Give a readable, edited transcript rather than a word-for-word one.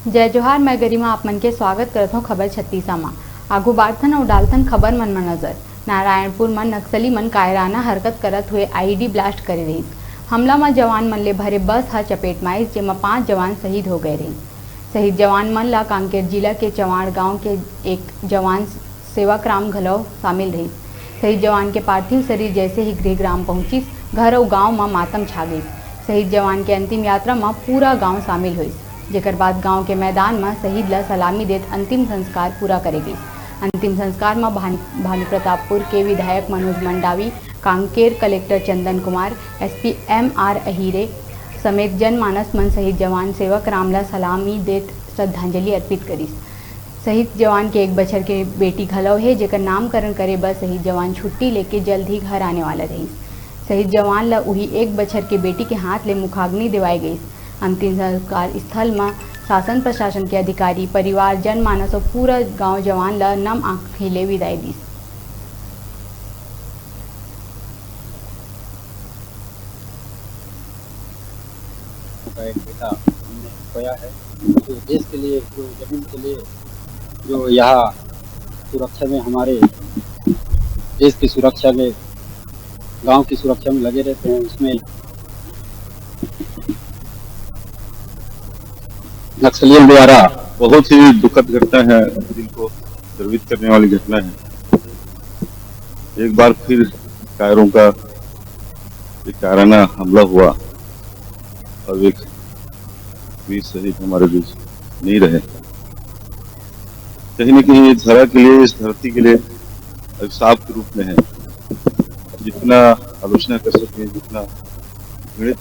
जय जोहार। मैं गरिमा आप मन के स्वागत करता हूँ खबर 36 में। आगू बाढ़थन और डालथन खबर मन में नजर। नारायणपुर में नक्सली मन कायराना हरकत करत हुए आईडी ब्लास्ट करे रही। हमला में जवान मन ले भरे बस हा चपेट में आइस, जेमा 5 जवान शहीद हो गए रही। शहीद जवान मन ला कांकेर जिला के चवाड़ गांव के एक जवान सेवाक्राम घलव शामिल रही। शहीद जवान के पार्थिव शरीर जैसे ही गृहग्राम पहुंचिस, घर और गांव में मातम छा गई। शहीद जवान के अंतिम यात्रा में पूरा गांव शामिल हुई, जेकर बाद गांव के मैदान में शहीद ला सलामी देत अंतिम संस्कार पूरा करेगी। अंतिम संस्कार में भानु प्रतापपुर के विधायक Manoj Mandavi, Kanker collector Chandan Kumar, SP MR अहीरे समेत जनमानस मन शहीद जवान सेवाक्राम ला सलामी देत श्रद्धांजलि अर्पित करी। शहीद जवान के 1 बछर के बेटी घलव है, जेकर नामकरण करे बर शहीद जवान छुट्टी लेके जल्द ही घर आने वाला रही। शहीद जवान ला वही 1 बछर के बेटी के हाथ ले मुखाग्नि दिवाई गई। अंतिम संस्कार स्थल में शासन प्रशासन के अधिकारी, परिवार, जनमानस और पूरा गांव जवान ला नम आंखें ले विदाई दी। एक बेटा हमने खोया है, जो देश के लिए, जो जमीन के लिए, जो यहाँ सुरक्षा में, हमारे देश की सुरक्षा में, गांव की सुरक्षा में लगे रहते हैं। उसमें नक्सलियों द्वारा बहुत ही दुखद घटना है, दिल को द्रवित करने वाली घटना है। एक बार फिर कायरों का एक कायराना हमला हुआ और एक वीर शहीद हमारे बीच नहीं रहे। कहीं न कहीं इस धरा के लिए, इस धरती के लिए अभिशाप के रूप में है। जितना आलोचना कर सकें, जितना पीड़ित